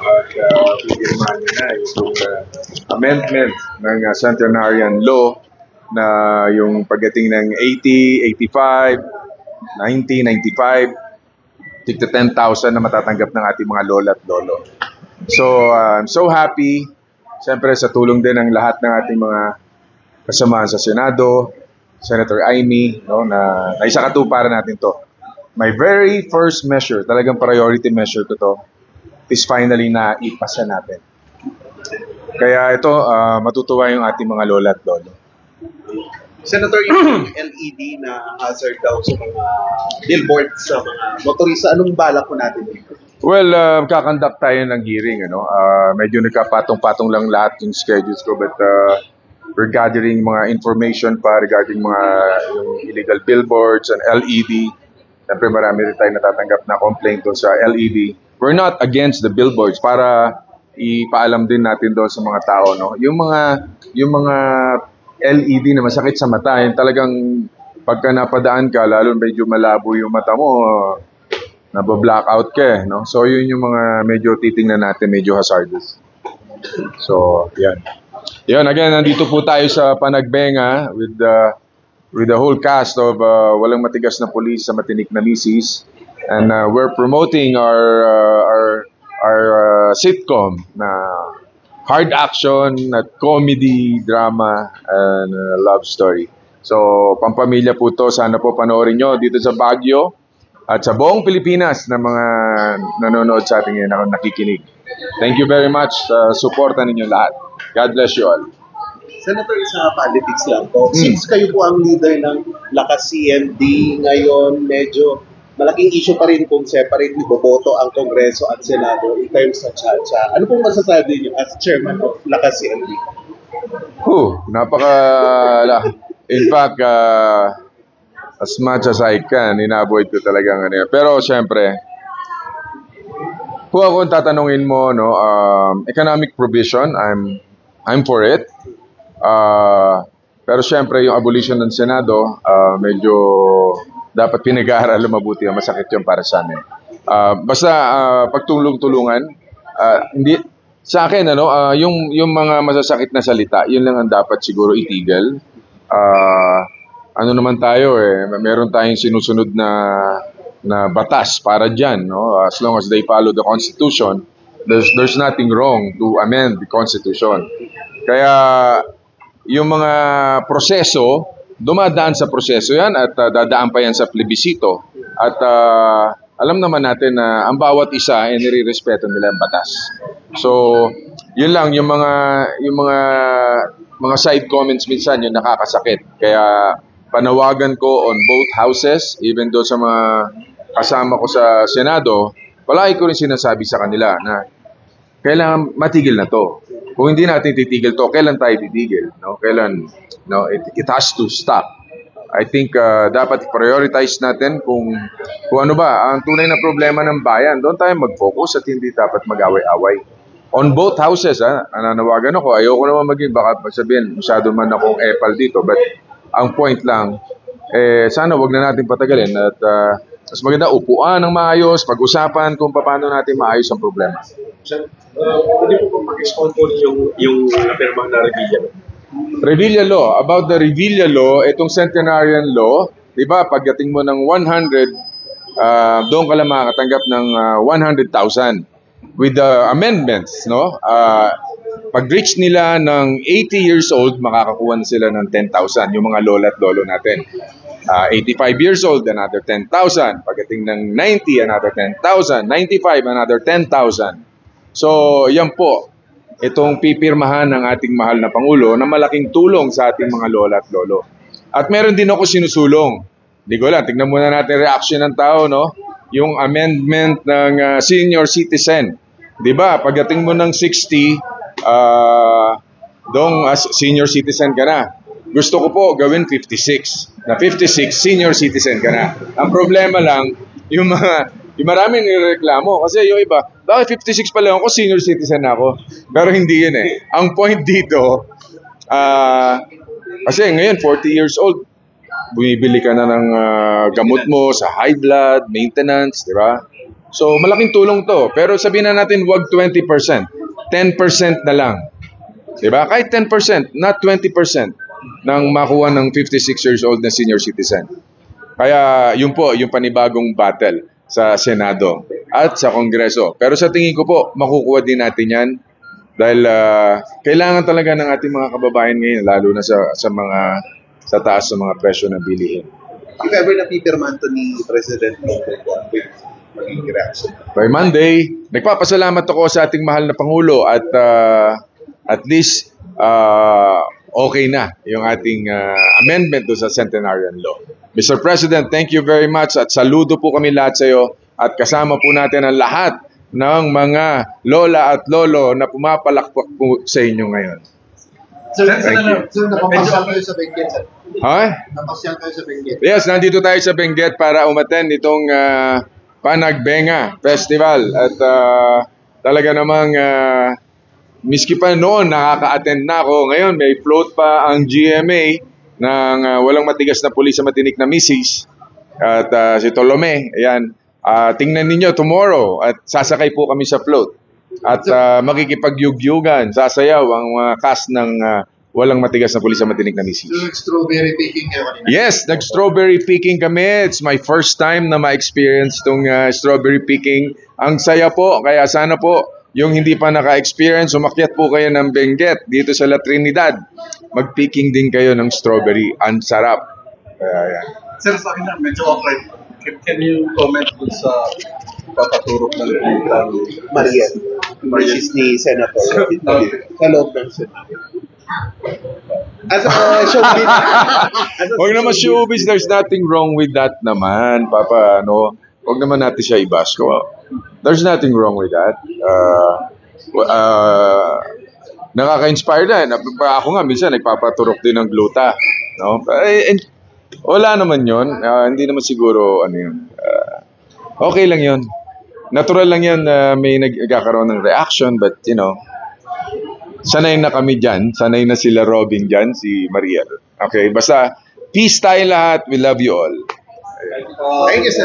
at pipirmahan niya na itong amendment ng Centenarian Law na yung pagdating ng 80, 85, 90, 95, tigto 10,000 na matatanggap ng ating mga lola at lolo. So, I'm so happy, siyempre sa tulong din ng lahat ng ating mga kasamahan sa Senado, Senator Amy, no, na naisakatuparan natin to. My very first measure, talagang priority measure ko to, is finally na ipasa natin. Kaya ito, matutuwa yung ating mga lola at lolo. Senator, yung LED na hazard daw sa mga billboard sa mga motorista, anong balak po natin dito? Well, kakandak tayo ng hearing. Medyo nagkapatong-patong lang lahat yung schedules ko, but we're gathering mga information pa regarding mga yung illegal billboards and LED. Siyempre marami rin tayo natatanggap na complaint doon sa LED. We're not against the billboards para ipaalam din natin doon sa mga tao, no? Yung mga LED na masakit sa mata, yung talagang pagka napadaan ka, lalo medyo malabo yung mata mo, nabo-blackout ka, no? So yun yung mga medyo titingnan natin, medyo hazardous. So, yan. Yan, again, nandito po tayo sa Panagbenga with the whole cast of Walang Matigas na Pulis sa Matinik na Misis. And we're promoting our sitcom na hard action at comedy, drama, and love story. So, pampamilya po to. Sana po panoorin nyo dito sa Baguio at sa buong Pilipinas na mga nanonood sa ating ngayon, nakikinig. Thank you very much. Suportan ninyo lahat. God bless you all. Senator, sa politics lang po. Since kayo po ang leader ng Lakas CMD ngayon, medyo malaking issue pa rin kung separately boboto ang Kongreso at Senado in terms sa Chacha. Ano pong masasabi niyo as chairman of Lakas CMD? In fact, as much as I can, ina-avoid ko talagang ano. Pero siyempre, kung ako tatanungin mo, no, economic provision, I'm for it. Pero siyempre, yung abolition ng Senado, medyo dapat pinag-aaralan mabuti, masakit yun para sa amin. Basta pagtulong-tulungan, hindi sa akin yung mga masasakit na salita, yun lang ang dapat siguro itigil. Ano naman tayo meron tayong sinusunod na batas para diyan, no? As long as they follow the Constitution, there's nothing wrong to amend the Constitution. Kaya yung mga proseso, dumadaan sa proseso yan at dadaan pa yan sa plebisito. At alam naman natin na ang bawat isa ay nire-respeto nila ang batas. So, yun lang, yung mga side comments minsan, yung nakakasakit. Kaya panawagan ko on both houses, even though sa mga kasama ko sa Senado, palagi ko rin sinasabi sa kanila na kailangan matigil na to. Kung hindi natin titigil to, kailan tayo titigil? No? Kailan? No, it has to stop. I think dapat prioritize natin kung ano ba ang tunay na problema ng bayan. Doon tayo mag-focus at hindi dapat mag-away-away. On both houses, nanawagan ako. Ayoko naman maging, baka sabihin, masyado man akong epal dito. But ang point lang, sana wag na natin patagalin at mas maganda upuan ng maayos, pag-usapan kung paano natin maayos ang problema. Hindi po mag-respond po yung napirmang na Revilla Law. About the Revilla Law, itong Centenarian Law, di ba, pagdating mo ng 100, doon ka lang makakatanggap ng 100,000. With the amendments, no? Pag-reach nila ng 80 years old, makakakuha na sila ng 10,000, yung mga lola at lolo natin. 85 years old, another 10,000. Pagdating ng 90, another 10,000. 95, another 10,000. So, yan po. Itong pipirmahan ng ating mahal na Pangulo na malaking tulong sa ating mga lola at lolo. At meron din ako sinusulong. Hindi ko lang, tignan muna natin reaction ng tao, no? Yung amendment ng senior citizen. Di ba? Pagdating mo ng 60, dong as senior citizen ka na. Gusto ko po gawin 56. Na 56, senior citizen ka na. Ang problema lang, yung maraming nireklamo. Kasi yung iba, bakit 56 pa lang ako, senior citizen na ako? Pero hindi yun Ang point dito, kasi ngayon, 40 years old, bumibili ka na ng gamot mo sa high blood, maintenance, di ba? So, malaking tulong to. Pero sabihin na natin, wag 20%. 10% na lang. Diba? Kahit 10%, not 20% nang makuha ng 56 years old na senior citizen. Kaya yun po, yung panibagong battle sa Senado at sa Kongreso. Pero sa tingin ko po, makukuha din natin yan dahil kailangan talaga ng ating mga kababayan ngayon, lalo na sa taas sa mga presyo ng bilihin. If ever napipirman to ni President Bongbong magiging reaction. By Monday, nagpapasalamat ako sa ating mahal na Pangulo at least okay na yung ating amendment do sa Centenarian Law. Mr. President, thank you very much at saludo po kami lahat sa iyo at kasama po natin ang lahat ng mga lola at lolo na pumapalakpak po sa inyo ngayon. Sir, napapasyal kayo sa Benguet, sir. Ha? Napapasyal kayo sa Benguet. Yes, nandito tayo sa Benguet para umattend itong Panagbenga Festival at talaga namang miski pa noon nakaka-attend na ako. Ngayon may float pa ang GMA ng walang matigas na pulis sa matinik na misis at si Tolome. Ayan. Tingnan ninyo tomorrow at sasakay po kami sa float. At makikipagyugyugan, sasayaw ang mga cast ng walang matigas na pulis sa matinik na misis. So, strawberry picking kayo kanina? Yes, nag-strawberry picking kami. It's my first time na ma-experience tong strawberry picking. Ang saya po, kaya sana po yung hindi pa naka-experience, umakyat po kayo ng Benguet dito sa La Trinidad. Mag-picking din kayo ng strawberry. Ang sarap. Kaya yan. Sir, sa akin na, medyo awkward. Can you comment dun sa pataturok ng Mariel, which is ni Senator. Sa loob ng Senado. As a showbiz. Huwag naman showbiz, there's nothing wrong with that naman. Papa, huwag naman natin siya i-bash ko. There's nothing wrong with that. Nakaka-inspire na. Ako nga, minsan nagpapaturok din ng gluta. No? Wala naman yun. Hindi naman siguro, okay lang yun. Natural lang yun na may nagkakaroon ng reaction, but sanay na kami dyan. Sanay na sila Robin dyan, si Mariel. Okay, basta peace tayo lahat. We love you all. Thank you, sir.